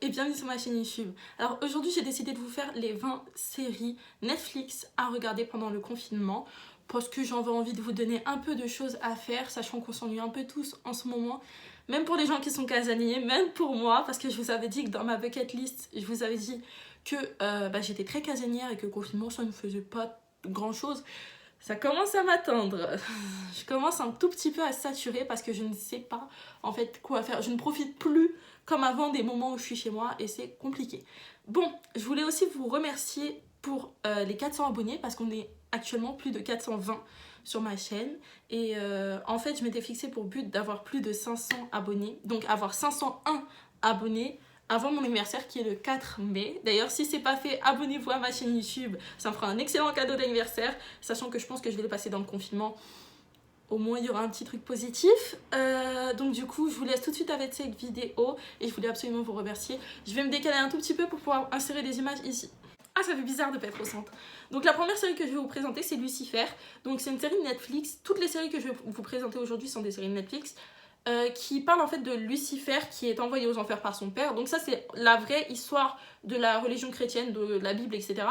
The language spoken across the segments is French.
et bienvenue sur ma chaîne YouTube. Alors aujourd'hui j'ai décidé de vous faire les 20 séries Netflix à regarder pendant le confinement parce que j'avais envie de vous donner un peu de choses à faire, sachant qu'on s'ennuie un peu tous en ce moment, même pour les gens qui sont casaniers, même pour moi, parce que je vous avais dit que dans ma bucket list, je vous avais dit que j'étais très casanière et que le confinement ça ne faisait pas grand chose. Ça commence à m'atteindre. Je commence un tout petit peu à saturer parce que je ne sais pas en fait quoi faire. Je ne profite plus comme avant des moments où je suis chez moi et c'est compliqué. Bon, je voulais aussi vous remercier pour les 400 abonnés parce qu'on est actuellement plus de 420 sur ma chaîne. Et en fait, je m'étais fixé pour but d'avoir plus de 500 abonnés. Donc avoir 501 abonnés avant mon anniversaire qui est le 4 mai. D'ailleurs, si c'est pas fait, abonnez-vous à ma chaîne YouTube. Ça me fera un excellent cadeau d'anniversaire, sachant que je pense que je vais le passer dans le confinement. Au moins, il y aura un petit truc positif. Donc du coup, je vous laisse tout de suite avec cette vidéo et je voulais absolument vous remercier. Je vais me décaler un tout petit peu pour pouvoir insérer des images ici. Ah, ça fait bizarre de pas être au centre. Donc la première série que je vais vous présenter, c'est Lucifer. Donc c'est une série de Netflix. Toutes les séries que je vais vous présenter aujourd'hui sont des séries de Netflix. Qui parle en fait de Lucifer qui est envoyé aux enfers par son père. Donc ça c'est la vraie histoire de la religion chrétienne, de la Bible, etc.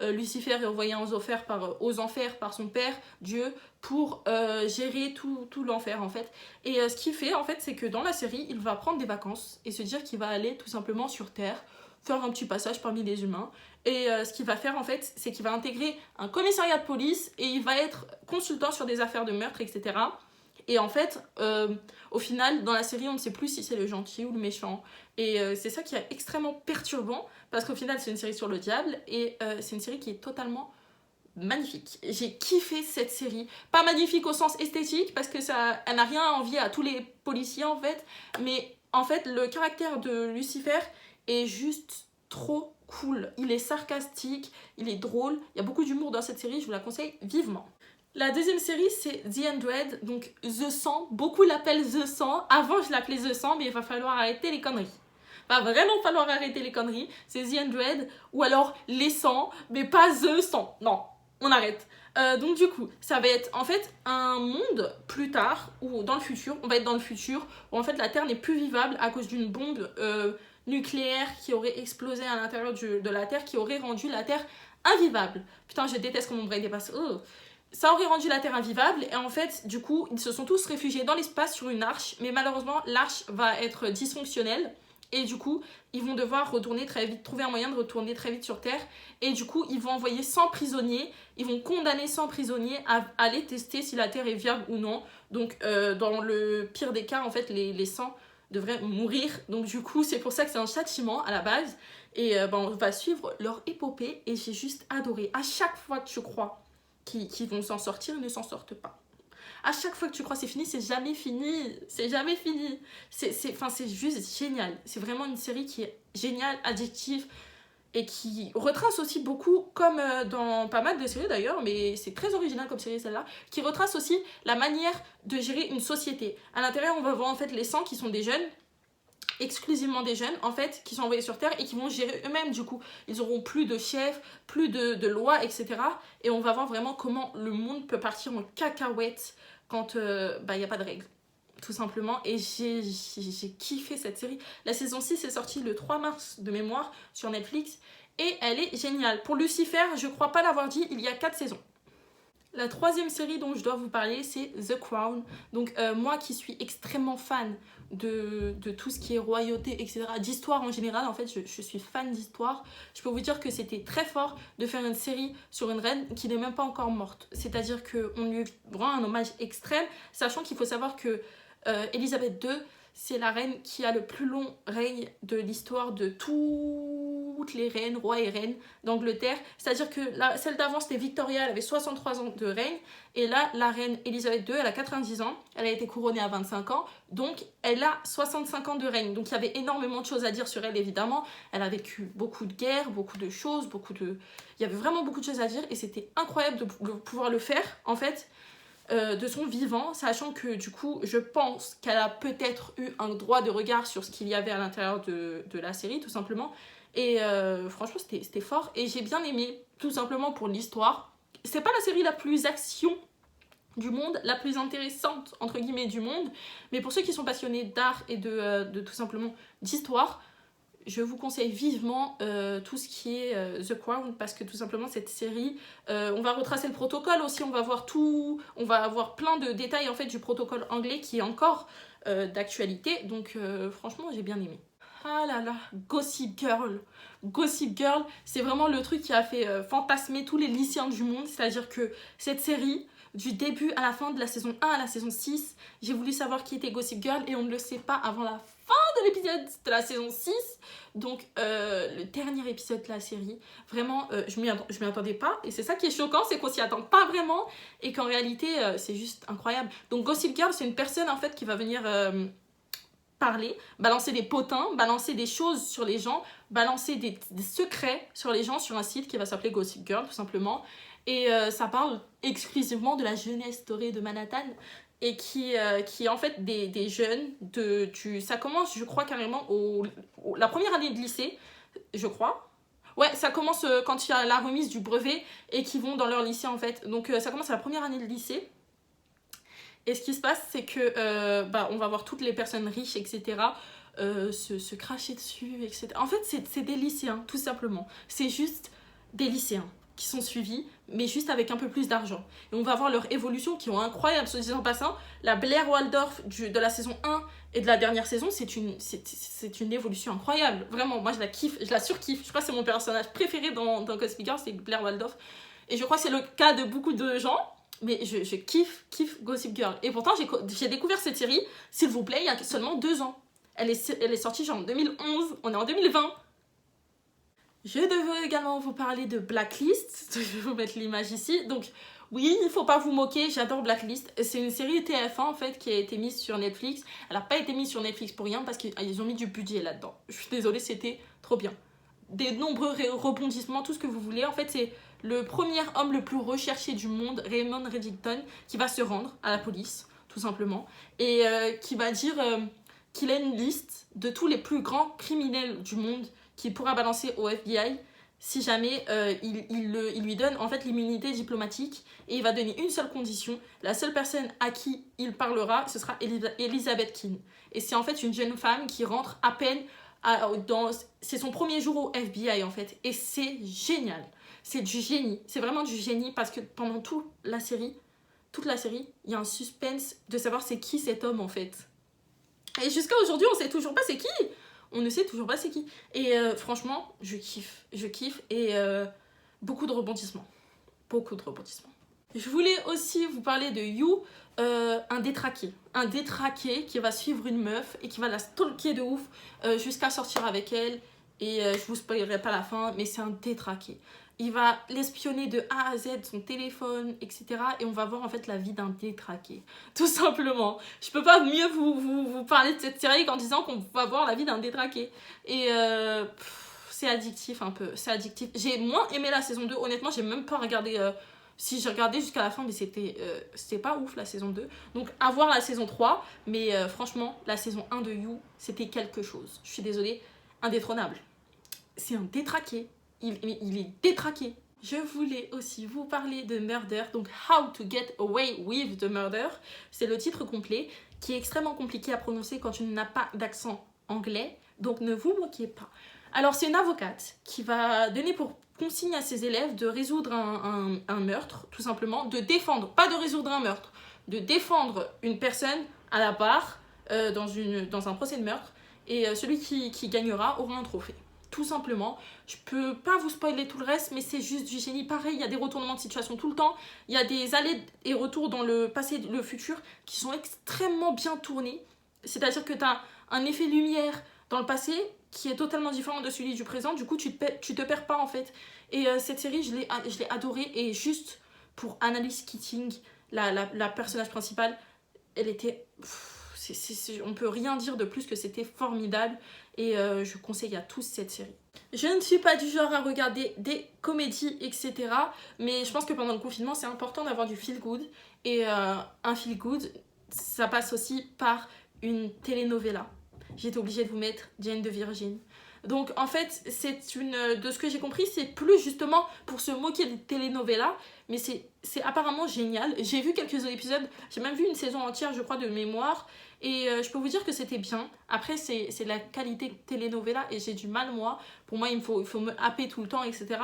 Lucifer est envoyé aux enfers par son père, Dieu, pour gérer tout l'enfer en fait. Et ce qu'il fait en fait, c'est que dans la série, il va prendre des vacances et se dire qu'il va aller tout simplement sur Terre, faire un petit passage parmi les humains. Et ce qu'il va faire en fait, c'est qu'il va intégrer un commissariat de police et il va être consultant sur des affaires de meurtre, etc. Et en fait, au final, dans la série, on ne sait plus si c'est le gentil ou le méchant. Et c'est ça qui est extrêmement perturbant, parce qu'au final, c'est une série sur le diable, et c'est une série qui est totalement magnifique. J'ai kiffé cette série. Pas magnifique au sens esthétique, parce que elle n'a rien à envier à tous les policiers, en fait. Mais en fait, le caractère de Lucifer est juste trop cool. Il est sarcastique, il est drôle. Il y a beaucoup d'humour dans cette série, je vous la conseille vivement. La deuxième série, c'est The Hundred, donc The 100. Beaucoup l'appellent The 100. Avant, je l'appelais The 100, mais il va falloir arrêter les conneries. Il va vraiment falloir arrêter les conneries. C'est The Hundred, ou alors les 100, mais pas The 100. Non, on arrête. Donc du coup, ça va être en fait un monde plus tard, ou dans le futur, on va être dans le futur, où en fait la Terre n'est plus vivable à cause d'une bombe nucléaire qui aurait explosé à l'intérieur de la Terre, qui aurait rendu la Terre invivable. Putain, je déteste quand mon brain dépasse. Oh. Ça aurait rendu la Terre invivable et en fait, du coup, ils se sont tous réfugiés dans l'espace sur une arche, mais malheureusement, l'arche va être dysfonctionnelle et du coup, ils vont devoir retourner très vite, trouver un moyen de retourner très vite sur Terre et du coup, ils vont envoyer 100 prisonniers, ils vont condamner 100 prisonniers à aller tester si la Terre est viable ou non. Donc, dans le pire des cas, en fait, les 100 devraient mourir. Donc, du coup, c'est pour ça que c'est un châtiment à la base et on va suivre leur épopée et j'ai juste adoré. À chaque fois que tu crois qui vont s'en sortir, ils ne s'en sortent pas. À chaque fois que tu crois c'est fini, c'est jamais fini. C'est jamais fini. C'est juste génial. C'est vraiment une série qui est géniale, addictive et qui retrace aussi beaucoup, comme dans pas mal de séries d'ailleurs, mais c'est très original comme série celle-là, qui retrace aussi la manière de gérer une société. À l'intérieur, on va voir en fait les 100 qui sont des jeunes, exclusivement des jeunes en fait qui sont envoyés sur Terre et qui vont gérer eux-mêmes. Du coup ils auront plus de chefs, plus de lois, etc. Et on va voir vraiment comment le monde peut partir en cacahuète quand y a pas de règles tout simplement. Et j'ai kiffé cette série. La saison 6 est sortie le 3 mars de mémoire sur Netflix et elle est géniale. Pour Lucifer, je crois pas l'avoir dit, il y a 4 saisons. La troisième série dont je dois vous parler, c'est The Crown. Donc moi qui suis extrêmement fan de tout ce qui est royauté, etc., d'histoire en général, en fait je suis fan d'histoire, je peux vous dire que c'était très fort de faire une série sur une reine qui n'est même pas encore morte. C'est-à-dire qu'on lui rend un hommage extrême, sachant qu'il faut savoir que Elisabeth II, c'est la reine qui a le plus long règne de l'histoire de toutes les reines, rois et reines d'Angleterre. C'est-à-dire que celle d'avant, c'était Victoria, elle avait 63 ans de règne. Et là, la reine Elisabeth II, elle a 90 ans. Elle a été couronnée à 25 ans. Donc, elle a 65 ans de règne. Donc, il y avait énormément de choses à dire sur elle, évidemment. Elle a vécu beaucoup de guerres, beaucoup de choses, il y avait vraiment beaucoup de choses à dire. Et c'était incroyable de pouvoir le faire, en fait, de son vivant, sachant que du coup je pense qu'elle a peut-être eu un droit de regard sur ce qu'il y avait à l'intérieur de la série tout simplement et franchement c'était fort et j'ai bien aimé tout simplement pour l'histoire. C'est pas la série la plus action du monde, la plus intéressante entre guillemets du monde, mais pour ceux qui sont passionnés d'art et de tout simplement d'histoire, je vous conseille vivement tout ce qui est The Crown, parce que tout simplement cette série, on va retracer le protocole aussi, on va voir tout, on va avoir plein de détails en fait du protocole anglais qui est encore d'actualité, donc franchement j'ai bien aimé. Ah là là, Gossip Girl. Gossip Girl, c'est vraiment le truc qui a fait fantasmer tous les lycéens du monde, c'est-à-dire que cette série, du début à la fin de la saison 1 à la saison 6, j'ai voulu savoir qui était Gossip Girl et on ne le sait pas avant la fin de l'épisode de la saison 6. Donc le dernier épisode de la série, vraiment je m'y attendais pas, et c'est ça qui est choquant, c'est qu'on s'y attend pas vraiment et qu'en réalité c'est juste incroyable. Donc Gossip Girl, c'est une personne en fait qui va venir parler, balancer des potins, balancer des choses sur les gens, balancer des secrets sur les gens sur un site qui va s'appeler Gossip Girl tout simplement. Et ça parle exclusivement de la jeunesse dorée de Manhattan et qui est en fait des jeunes ça commence je crois carrément la première année de lycée, je crois. Ouais, ça commence quand il y a la remise du brevet et qui vont dans leur lycée en fait. Donc ça commence à la première année de lycée. Et ce qui se passe, c'est que on va voir toutes les personnes riches, etc., se cracher dessus, etc. En fait, c'est des lycéens, tout simplement. C'est juste des lycéens qui sont suivis, mais juste avec un peu plus d'argent. Et on va voir leur évolution qui est incroyable. Se disant en passant, la Blair Waldorf de la saison 1 et de la dernière saison, c'est une évolution incroyable. Vraiment, moi je la kiffe, je la surkiffe. Je crois que c'est mon personnage préféré dans Gossip Girl, c'est Blair Waldorf. Et je crois que c'est le cas de beaucoup de gens. Mais je kiffe Gossip Girl. Et pourtant, j'ai découvert cette série, s'il vous plaît, il y a seulement 2 ans. Elle est sortie genre en 2011, on est en 2020. Je devais également vous parler de Blacklist. Je vais vous mettre l'image ici. Donc, oui, il ne faut pas vous moquer, j'adore Blacklist. C'est une série TF1 en fait qui a été mise sur Netflix. Elle n'a pas été mise sur Netflix pour rien parce qu'ils ont mis du budget là-dedans. Je suis désolée, c'était trop bien. Des nombreux rebondissements, tout ce que vous voulez. En fait, c'est le premier homme le plus recherché du monde, Raymond Reddington, qui va se rendre à la police, tout simplement, et qui va dire qu'il a une liste de tous les plus grands criminels du monde qu'il pourra balancer au FBI si jamais il lui donne en fait l'immunité diplomatique, et il va donner une seule condition. La seule personne à qui il parlera, ce sera Elizabeth Keane. Et c'est en fait une jeune femme qui rentre à peine c'est son premier jour au FBI en fait, et c'est génial. C'est du génie, c'est vraiment du génie, parce que pendant toute la série, il y a un suspense de savoir c'est qui cet homme en fait. Et jusqu'à aujourd'hui, on sait toujours pas c'est qui. On ne sait toujours pas c'est qui. Et franchement, je kiffe, et beaucoup de rebondissements. Beaucoup de rebondissements. Je voulais aussi vous parler de You, un détraqué. Un détraqué qui va suivre une meuf et qui va la stalker de ouf jusqu'à sortir avec elle. Et je vous spoilerai pas la fin, mais c'est un détraqué. Il va l'espionner de A à Z, son téléphone, etc. Et on va voir en fait la vie d'un détraqué. Tout simplement. Je peux pas mieux vous parler de cette série qu'en disant qu'on va voir la vie d'un détraqué. Et c'est addictif un peu. C'est addictif. J'ai moins aimé la saison 2. Honnêtement, j'ai même pas regardé... si j'ai regardé jusqu'à la fin, mais c'était pas ouf la saison 2. Donc à voir la saison 3. Mais franchement, la saison 1 de You, c'était quelque chose. Je suis désolée. Indétrônable. C'est un détraqué. Il est détraqué. Je voulais aussi vous parler de Murder, donc How to Get Away with the Murder. C'est le titre complet, qui est extrêmement compliqué à prononcer quand tu n'as pas d'accent anglais, donc ne vous moquez pas. Alors c'est une avocate qui va donner pour consigne à ses élèves de résoudre un meurtre, tout simplement, de défendre, pas de résoudre un meurtre, de défendre une personne à la barre dans un procès de meurtre, et celui qui gagnera aura un trophée. Tout simplement, je peux pas vous spoiler tout le reste, mais c'est juste du génie. Pareil, il y a des retournements de situation tout le temps, il y a des allers et retours dans le passé et le futur qui sont extrêmement bien tournés. C'est-à-dire que tu as un effet lumière dans le passé qui est totalement différent de celui du présent, du coup tu te perds pas en fait. Et cette série, je l'ai adorée, et juste pour Annalise Keating, la personnage principale, elle était... on peut rien dire de plus que c'était formidable, et je conseille à tous cette série. Je ne suis pas du genre à regarder des comédies, etc. Mais je pense que pendant le confinement, c'est important d'avoir du feel good. Et un feel good, ça passe aussi par une telenovela. J'étais obligée de vous mettre Jane de Virgin. Donc en fait, de ce que j'ai compris, c'est plus justement pour se moquer des telenovelas, mais c'est apparemment génial. J'ai vu quelques épisodes, j'ai même vu une saison entière, je crois, de mémoire, et je peux vous dire que c'était bien. Après, c'est de la qualité telenovela, et j'ai du mal, moi. Pour moi, il faut me happer tout le temps, etc.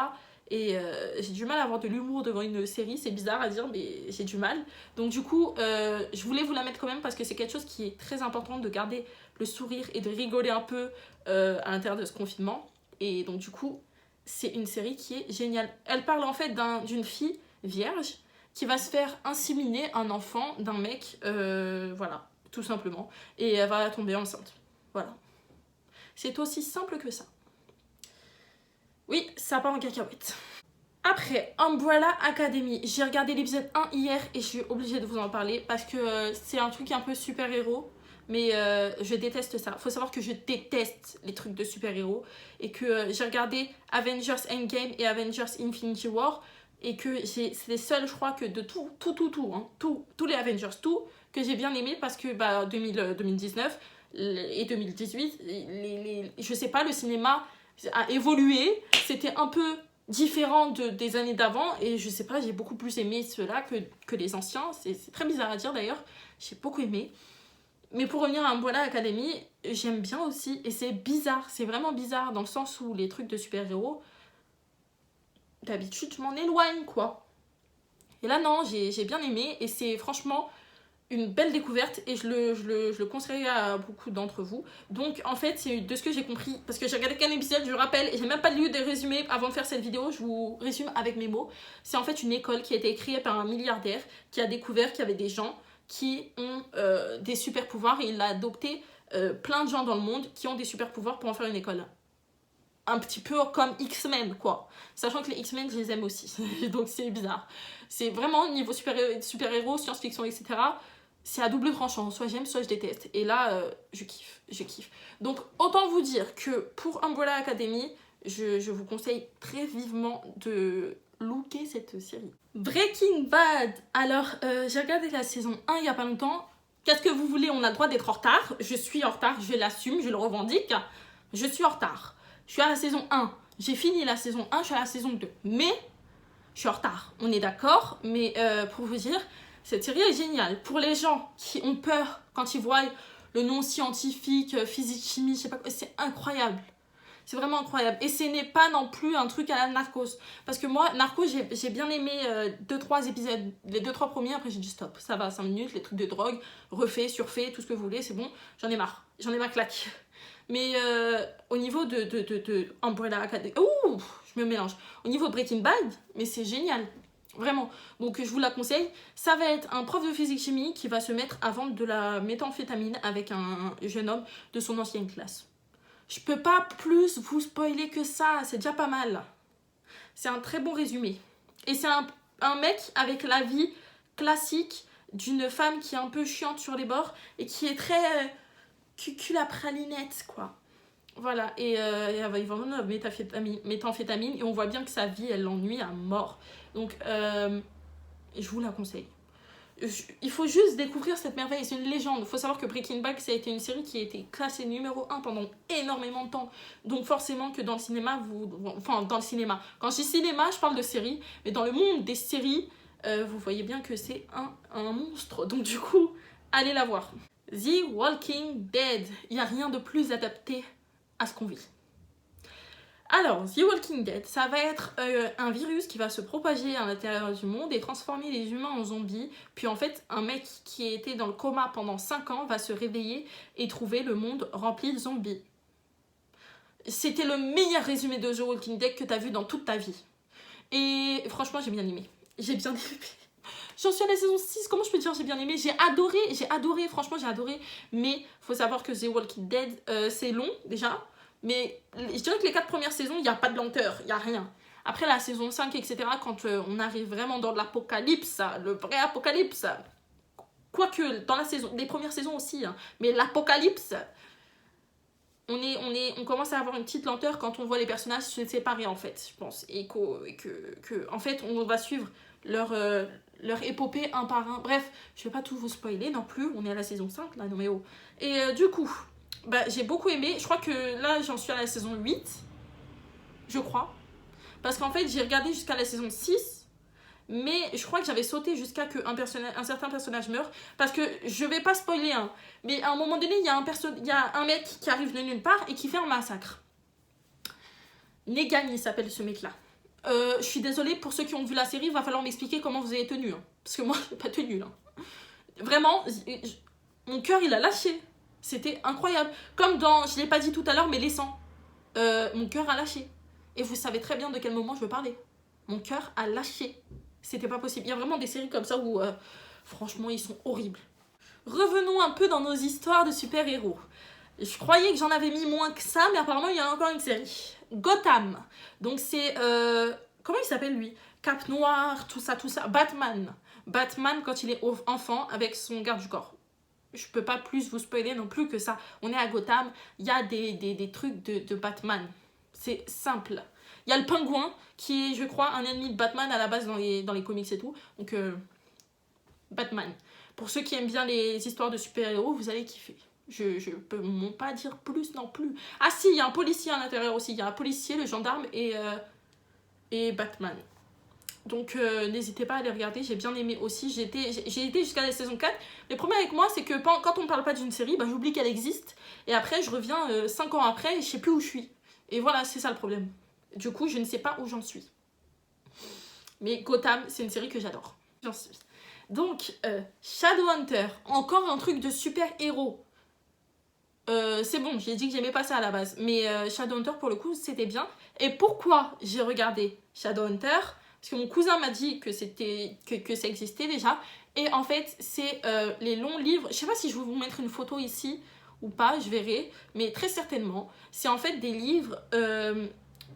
Et j'ai du mal à avoir de l'humour devant une série, c'est bizarre à dire, mais j'ai du mal. Donc du coup, je voulais vous la mettre quand même parce que c'est quelque chose qui est très important de garder le sourire et de rigoler un peu à l'intérieur de ce confinement. Et donc du coup, c'est une série qui est géniale. Elle parle en fait d'une fille vierge qui va se faire inséminer un enfant d'un mec, voilà, tout simplement. Et elle va tomber enceinte. Voilà. C'est aussi simple que ça. Oui, ça part en cacahuète. Après, Umbrella Academy. J'ai regardé l'épisode 1 hier et je suis obligée de vous en parler parce que c'est un truc un peu super-héros. Mais je déteste ça. Faut savoir que je déteste les trucs de super-héros. Et que j'ai regardé Avengers Endgame et Avengers Infinity War. Et que c'est les seuls, je crois, que de tous les Avengers, que j'ai bien aimé parce que 2019 et 2018, je sais pas, le cinéma a évolué. C'était un peu différent des années d'avant. Et je sais pas, j'ai beaucoup plus aimé ceux-là que les anciens. C'est très bizarre à dire d'ailleurs. J'ai beaucoup aimé. Mais pour revenir à Umbrella Academy, j'aime bien aussi. Et c'est bizarre, c'est vraiment bizarre dans le sens où les trucs de super-héros, d'habitude, je m'en éloigne, quoi. Et là, non, j'ai bien aimé. Et c'est franchement une belle découverte. Et je le conseillerais à beaucoup d'entre vous. Donc, en fait, c'est de ce que j'ai compris. Parce que j'ai regardé qu'un épisode, je rappelle. Et j'ai même pas lu des résumés avant de faire cette vidéo. Je vous résume avec mes mots. C'est en fait une école qui a été créée par un milliardaire qui a découvert qu'il y avait des gens qui ont des super pouvoirs et il a adopté plein de gens dans le monde qui ont des super pouvoirs pour en faire une école. Un petit peu comme X-Men, quoi. Sachant que les X-Men, je les aime aussi. Donc c'est bizarre. C'est vraiment niveau super-héros, science-fiction, etc. C'est à double tranchant. Soit j'aime, soit je déteste. Et là, je kiffe. Donc autant vous dire que pour Umbrella Academy, je vous conseille très vivement de looker cette série. Breaking Bad. Alors, j'ai regardé la saison 1 il y a pas longtemps. Qu'est-ce que vous voulez? On a le droit d'être en retard. Je suis en retard, je l'assume, je le revendique. Je suis en retard. Je suis à la saison 1. J'ai fini la saison 1, je suis à la saison 2. Mais, je suis en retard. On est d'accord. Mais pour vous dire, cette série est géniale. Pour les gens qui ont peur quand ils voient le nom scientifique, physique, chimie, je sais pas quoi, c'est incroyable. C'est vraiment incroyable. Et ce n'est pas non plus un truc à la Narcos. Parce que moi, Narcos, j'ai bien aimé 2-3 épisodes. Les 2-3 premiers, après j'ai dit stop. Ça va, 5 minutes, les trucs de drogue, refait, surfait, tout ce que vous voulez, c'est bon. J'en ai marre. J'en ai ma claque. Mais au niveau de Umbrella Academy... Ouh, je me mélange. Au niveau de Breaking Bad, mais c'est génial. Vraiment. Donc je vous la conseille. Ça va être un prof de physique-chimie qui va se mettre à vendre de la méthamphétamine avec un jeune homme de son ancienne classe. Je peux pas plus vous spoiler que ça, c'est déjà pas mal. C'est un très bon résumé. Et c'est un mec avec la vie classique d'une femme qui est un peu chiante sur les bords et qui est très cucul à pralinette, quoi. Voilà, et il va vendre de la méthamphétamine et on voit bien que sa vie, elle l'ennuie à mort. Donc, je vous la conseille. Il faut juste découvrir cette merveille, c'est une légende. Il faut savoir que Breaking Bad, ça a été une série qui a été classée numéro 1 pendant énormément de temps. Donc forcément que dans le cinéma, dans le cinéma. Quand je dis cinéma, je parle de série. Mais dans le monde des séries, vous voyez bien que c'est un monstre. Donc du coup, allez la voir. The Walking Dead. Il n'y a rien de plus adapté à ce qu'on vit. Alors, The Walking Dead, ça va être un virus qui va se propager à l'intérieur du monde et transformer les humains en zombies. Puis en fait, un mec qui était dans le coma pendant 5 ans va se réveiller et trouver le monde rempli de zombies. C'était le meilleur résumé de The Walking Dead que tu as vu dans toute ta vie. Et franchement, j'ai bien aimé. J'ai bien aimé. J'en suis à la saison 6, comment je peux dire j'ai bien aimé? J'ai adoré, franchement j'ai adoré. Mais faut savoir que The Walking Dead, c'est long déjà. Mais je dirais que les 4 premières saisons, il n'y a pas de lenteur, il n'y a rien. Après la saison 5, etc., quand on arrive vraiment dans l'apocalypse, le vrai apocalypse, quoique dans les premières saisons aussi, hein, mais l'apocalypse, on commence à avoir une petite lenteur quand on voit les personnages se séparer en fait, je pense. Et que en fait, on va suivre leur épopée un par un. Bref, je vais pas tout vous spoiler non plus, on est à la saison 5 là, non mais oh. Et du coup, Bah, j'ai beaucoup aimé. Je crois que là, j'en suis à la saison 8. Je crois. Parce qu'en fait, j'ai regardé jusqu'à la saison 6. Mais je crois que j'avais sauté jusqu'à ce qu'un certain personnage meure. Parce que je vais pas spoiler, hein, mais à un moment donné, il y a un mec qui arrive de nulle part et qui fait un massacre. Negan, il s'appelle ce mec-là. Je suis désolée pour ceux qui ont vu la série, il va falloir m'expliquer comment vous avez tenu. Hein, parce que moi, j'ai pas tenu là. Vraiment, mon cœur il a lâché. C'était incroyable. Comme dans, je l'ai pas dit tout à l'heure, mais les sangs. Mon cœur a lâché. Et vous savez très bien de quel moment je veux parler. Mon cœur a lâché. C'était pas possible. Il y a vraiment des séries comme ça où, franchement, ils sont horribles. Revenons un peu dans nos histoires de super-héros. Je croyais que j'en avais mis moins que ça, mais apparemment, il y a encore une série. Gotham. Donc, c'est... comment il s'appelle, lui? Cap Noir, tout ça. Batman. Batman quand il est enfant avec son garde du corps. Je peux pas plus vous spoiler non plus que ça. On est à Gotham, il y a des trucs de Batman. C'est simple. Il y a le pingouin qui est, je crois, un ennemi de Batman à la base dans les comics et tout. Donc, Batman. Pour ceux qui aiment bien les histoires de super-héros, vous allez kiffer. Je peux pas dire plus non plus. Ah si, il y a un policier à l'intérieur aussi. Il y a un policier, le gendarme et Batman. Donc n'hésitez pas à les regarder, j'ai bien aimé aussi. J'ai été jusqu'à la saison 4. Le problème avec moi, c'est que quand on parle pas d'une série, bah, j'oublie qu'elle existe. Et après, je reviens 5 ans après et je sais plus où je suis. Et voilà, c'est ça le problème. Du coup, je ne sais pas où j'en suis. Mais Gotham, c'est une série que j'adore. J'en suis. Donc, Shadowhunter, encore un truc de super-héros. C'est bon, j'ai dit que j'aimais pas ça à la base. Mais Shadowhunter, pour le coup, c'était bien. Et pourquoi j'ai regardé Shadowhunter ? Parce que mon cousin m'a dit que ça existait déjà. Et en fait, c'est les longs livres. Je sais pas si je vais vous mettre une photo ici ou pas, je verrai. Mais très certainement. C'est en fait des livres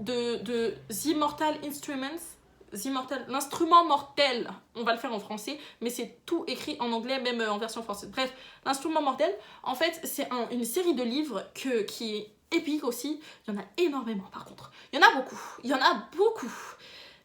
de The Immortal Instruments. L'instrument mortel. On va le faire en français. Mais c'est tout écrit en anglais, même en version française. Bref, l'instrument mortel. En fait, c'est une série de livres qui est épique aussi. Il y en a énormément par contre. Il y en a beaucoup.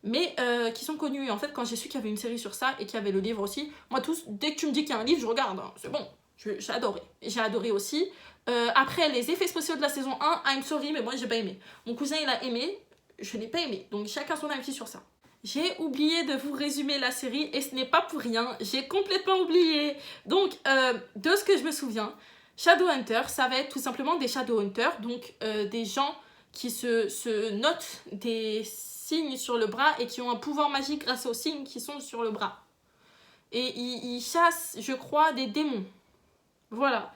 Mais qui sont connus. Et en fait, quand j'ai su qu'il y avait une série sur ça et qu'il y avait le livre aussi, moi, dès que tu me dis qu'il y a un livre, je regarde. Hein, c'est bon, j'ai adoré. J'ai adoré aussi. Après, les effets spéciaux de la saison 1, I'm sorry, mais moi, j'ai pas aimé. Mon cousin, il a aimé. Je n'ai pas aimé. Donc, chacun son avis sur ça. J'ai oublié de vous résumer la série et ce n'est pas pour rien. J'ai complètement oublié. Donc, de ce que je me souviens, Shadowhunter, ça va être tout simplement des Shadowhunters. Donc, des gens qui se notent des signes sur le bras et qui ont un pouvoir magique grâce aux signes qui sont sur le bras. Et ils chassent, je crois, des démons. Voilà.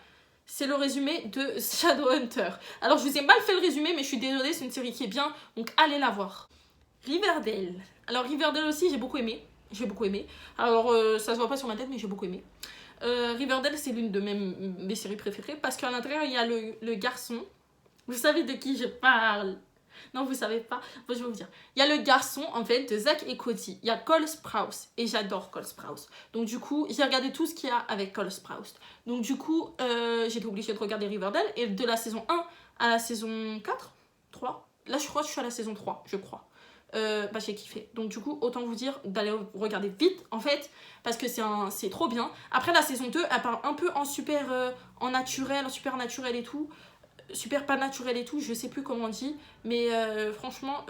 C'est le résumé de Shadowhunter. Alors, je vous ai mal fait le résumé, mais je suis désolée, c'est une série qui est bien, donc allez la voir. Riverdale. Alors, Riverdale aussi, j'ai beaucoup aimé. Alors, ça se voit pas sur ma tête, mais j'ai beaucoup aimé. Riverdale, c'est l'une de mes séries préférées parce qu'à l'intérieur, il y a le garçon. Vous savez de qui je parle? Non, vous savez pas. Bon, je vais vous dire. Il y a le garçon, en fait, de Zack et Cody. Il y a Cole Sprouse. Et j'adore Cole Sprouse. Donc, du coup, j'ai regardé tout ce qu'il y a avec Cole Sprouse. Donc, du coup, j'étais obligée de regarder Riverdale. Et de la saison 1 à la saison 4, 3. Là, je crois que je suis à la saison 3, je crois. Bah, j'ai kiffé. Donc, du coup, autant vous dire d'aller regarder vite, en fait. Parce que c'est trop bien. Après, la saison 2, elle part un peu en en super naturel et tout. Super pas naturel et tout, je sais plus comment on dit, mais franchement,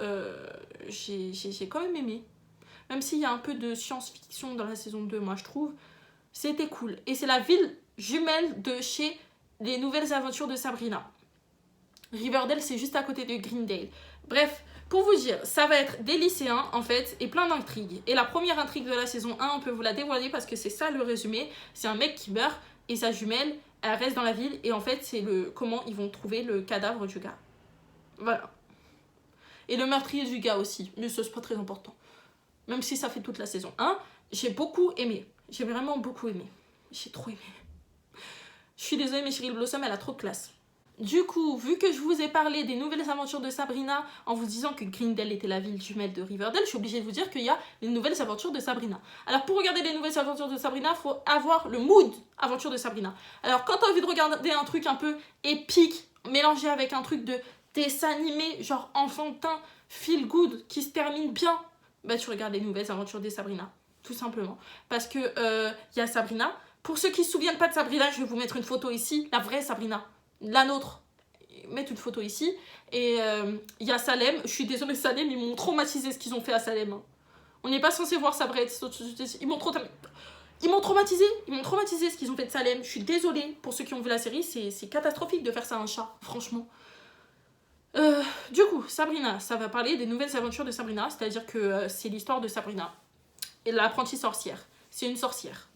j'ai quand même aimé. Même s'il y a un peu de science-fiction dans la saison 2, moi je trouve, c'était cool. Et c'est la ville jumelle de chez les nouvelles aventures de Sabrina. Riverdale, c'est juste à côté de Greendale. Bref, pour vous dire, ça va être des lycéens en fait, et plein d'intrigues. Et la première intrigue de la saison 1, on peut vous la dévoiler parce que c'est ça le résumé. C'est un mec qui meurt et sa jumelle, elle reste dans la ville et en fait c'est comment ils vont trouver le cadavre du gars. Voilà. Et le meurtrier du gars aussi, mais ça c'est pas très important. Même si ça fait toute la saison 1, j'ai beaucoup aimé. J'ai vraiment beaucoup aimé. J'ai trop aimé. Je suis désolée mais Cheryl Blossom elle a trop de classe. Du coup, vu que je vous ai parlé des nouvelles aventures de Sabrina en vous disant que Greendale était la ville jumelle de Riverdale, je suis obligée de vous dire qu'il y a les nouvelles aventures de Sabrina. Alors pour regarder les nouvelles aventures de Sabrina, il faut avoir le mood aventure de Sabrina. Alors quand tu as envie de regarder un truc un peu épique, mélangé avec un truc de dessin animé, genre enfantin, feel good, qui se termine bien, bah tu regardes les nouvelles aventures de Sabrina, tout simplement. Parce que y a Sabrina. Pour ceux qui ne se souviennent pas de Sabrina, je vais vous mettre une photo ici, la vraie Sabrina. la nôtre, mettre une photo ici. Et il y a Salem. Je suis désolée, Salem, ils m'ont traumatisé ce qu'ils ont fait à Salem. Hein. On n'est pas censé voir Sabret. Ils m'ont traumatisé. Ils m'ont traumatisé ce qu'ils ont fait de Salem. Je suis désolée pour ceux qui ont vu la série. C'est catastrophique de faire ça à un chat, franchement. Du coup, Sabrina, ça va parler des nouvelles aventures de Sabrina. C'est-à-dire que c'est l'histoire de Sabrina. Et l'apprentie sorcière. C'est une sorcière.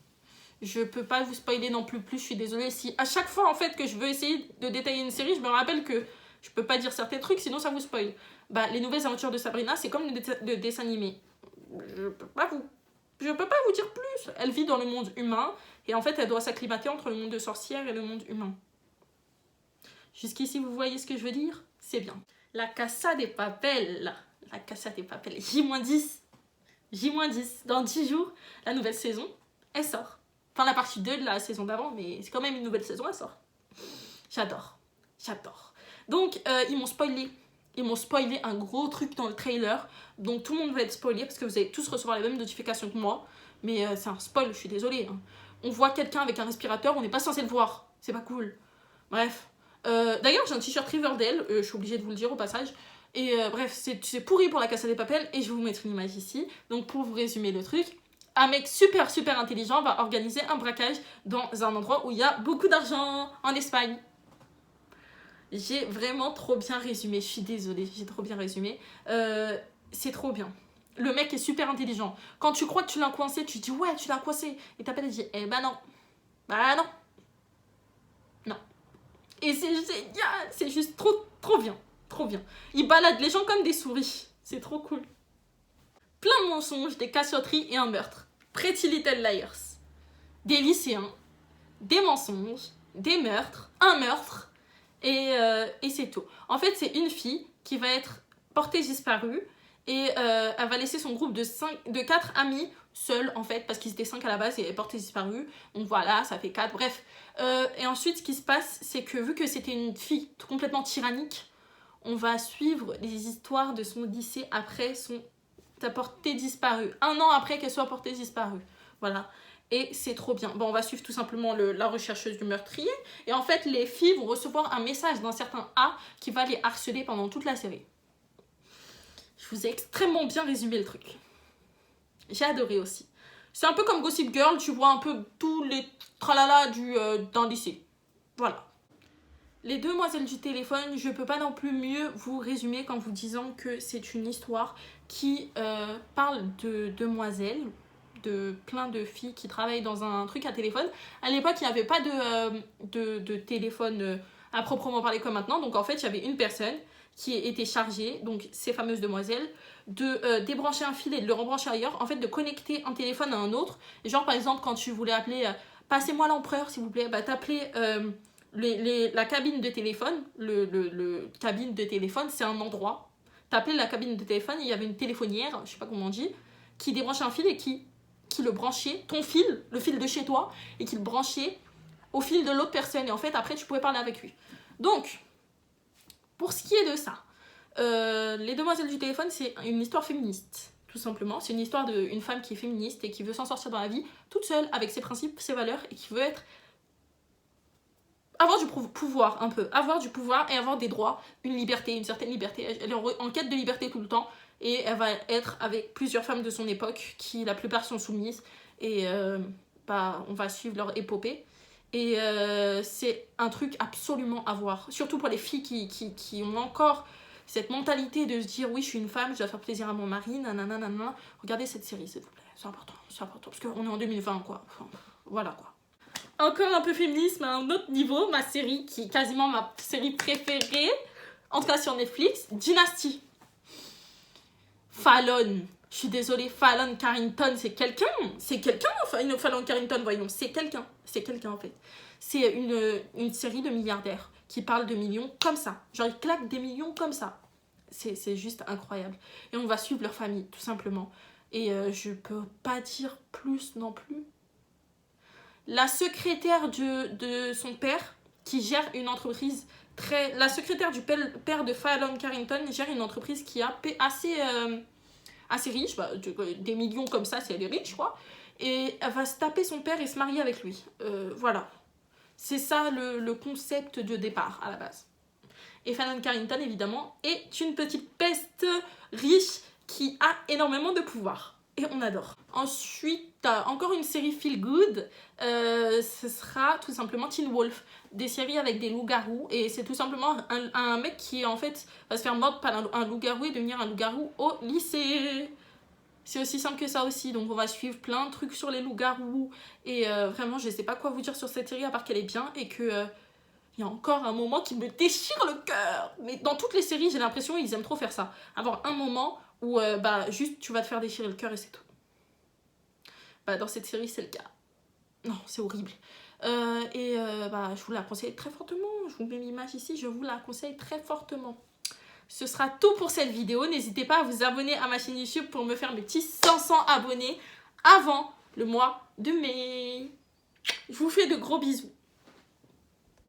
Je peux pas vous spoiler non plus, je suis désolée. Si à chaque fois en fait que je veux essayer de détailler une série, je me rappelle que je peux pas dire certains trucs, sinon ça vous spoil. Bah, les nouvelles aventures de Sabrina, c'est comme le dessin animé. Je peux pas vous dire plus. Elle vit dans le monde humain et en fait elle doit s'acclimater entre le monde de sorcières et le monde humain. Jusqu'ici vous voyez ce que je veux dire? C'est bien. La Casa de Papel. La Casa de Papel. J-10. Dans 10 jours, la nouvelle saison, elle sort. Enfin, la partie 2 de la saison d'avant, mais c'est quand même une nouvelle saison, elle sort. J'adore. Donc, ils m'ont spoilé un gros truc dans le trailer. Donc, tout le monde va être spoilé parce que vous allez tous recevoir les mêmes notifications que moi. Mais c'est un spoil, je suis désolée. Hein. On voit quelqu'un avec un respirateur, on n'est pas censé le voir. C'est pas cool. Bref. D'ailleurs, j'ai un t-shirt Riverdale, je suis obligée de vous le dire au passage. Et bref, c'est pourri pour la Casa de Papel. Et je vais vous mettre une image ici. Donc, pour vous résumer le truc, un mec super intelligent va organiser un braquage dans un endroit où il y a beaucoup d'argent, en Espagne. J'ai vraiment trop bien résumé, je suis désolée, j'ai trop bien résumé. C'est trop bien. Le mec est super intelligent. Quand tu crois que tu l'as coincé, tu dis ouais, tu l'as coincé. Et t'appelles et dis eh ben non. Bah non. Non. Et c'est génial, c'est juste trop bien. Il balade les gens comme des souris. C'est trop cool. Plein de mensonges, des cassotteries et un meurtre. Pretty Little Liars. Des lycéens, des mensonges, des meurtres, un meurtre, et c'est tout. En fait, c'est une fille qui va être portée disparue, et elle va laisser son groupe de 4 amis seuls, en fait, parce qu'ils étaient 5 à la base, et elle est portée disparue. Donc voilà, ça fait 4, bref. Et ensuite, ce qui se passe, c'est que vu que c'était une fille complètement tyrannique, on va suivre les histoires de son lycée après sa portée disparue. 1 an après qu'elle soit portée disparue. Voilà. Et c'est trop bien. Bon, on va suivre tout simplement la rechercheuse du meurtrier. Et en fait, les filles vont recevoir un message d'un certain A qui va les harceler pendant toute la série. Je vous ai extrêmement bien résumé le truc. J'ai adoré aussi. C'est un peu comme Gossip Girl, tu vois un peu tous les tralala d'un lycée. Voilà. Les demoiselles du téléphone, je peux pas non plus mieux vous résumer qu'en vous disant que c'est une histoire qui parle de demoiselles, de plein de filles qui travaillent dans un truc à téléphone. À l'époque, il n'y avait pas de téléphone à proprement parler comme maintenant. Donc en fait, il y avait une personne qui était chargée, donc ces fameuses demoiselles, de débrancher un fil et de le rebrancher ailleurs. En fait, de connecter un téléphone à un autre. Et genre, par exemple, quand tu voulais appeler passez-moi l'empereur, s'il vous plaît, bah t'appelais la cabine de téléphone. Le cabine de téléphone, c'est un endroit. T'appelais la cabine de téléphone, il y avait une téléphonière, je sais pas comment on dit, qui débranchait un fil et qui le branchait, ton fil, le fil de chez toi, et qui le branchait au fil de l'autre personne. Et en fait, après, tu pouvais parler avec lui. Donc, pour ce qui est de ça, Les Demoiselles du téléphone, c'est une histoire féministe, tout simplement. C'est une histoire d'une femme qui est féministe et qui veut s'en sortir dans la vie, toute seule, avec ses principes, ses valeurs, et qui veut avoir du pouvoir, un peu. Avoir du pouvoir et avoir des droits, une liberté, une certaine liberté. Elle est en quête de liberté tout le temps. Et elle va être avec plusieurs femmes de son époque, qui la plupart sont soumises. Et on va suivre leur épopée. Et c'est un truc absolument à voir. Surtout pour les filles qui ont encore cette mentalité de se dire oui, je suis une femme, je dois faire plaisir à mon mari, nanana. Regardez cette série, s'il vous plaît. C'est important. Parce qu'on est en 2020, quoi. Enfin, voilà, quoi. Encore un peu féminisme à un autre niveau. Ma série, qui est quasiment ma série préférée, en tout cas sur Netflix, Dynasty. Fallon. Je suis désolée, Fallon Carrington, c'est quelqu'un. Enfin, Fallon Carrington, voyons, c'est quelqu'un en fait. C'est une série de milliardaires qui parlent de millions comme ça. Genre, ils claquent des millions comme ça. C'est juste incroyable. Et on va suivre leur famille, tout simplement. Et je peux pas dire plus non plus. La secrétaire de son père, qui gère une entreprise la secrétaire du père de Fallon Carrington gère une entreprise qui a assez riche, des millions comme ça, si elle est riche, quoi. Et elle va se taper son père et se marier avec lui. Voilà. C'est ça le concept de départ à la base. Et Fallon Carrington, évidemment, est une petite peste riche qui a énormément de pouvoir. Et on adore. Ensuite, encore une série feel good. Ce sera tout simplement Teen Wolf. Des séries avec des loups-garous. Et c'est tout simplement un mec qui, en fait, va se faire mordre par un loup-garou et devenir un loup-garou au lycée. C'est aussi simple que ça aussi. Donc on va suivre plein de trucs sur les loups-garous. Et vraiment, je sais pas quoi vous dire sur cette série à part qu'elle est bien et que... il y a encore un moment qui me déchire le cœur. Mais dans toutes les séries, j'ai l'impression qu'ils aiment trop faire ça. Avoir un moment où juste tu vas te faire déchirer le cœur et c'est tout. Dans cette série, c'est le cas. Non, c'est horrible. Je vous la conseille très fortement. Je vous mets l'image ici, je vous la conseille très fortement. Ce sera tout pour cette vidéo. N'hésitez pas à vous abonner à ma chaîne YouTube pour me faire mes petits 500 abonnés avant le mois de mai. Je vous fais de gros bisous.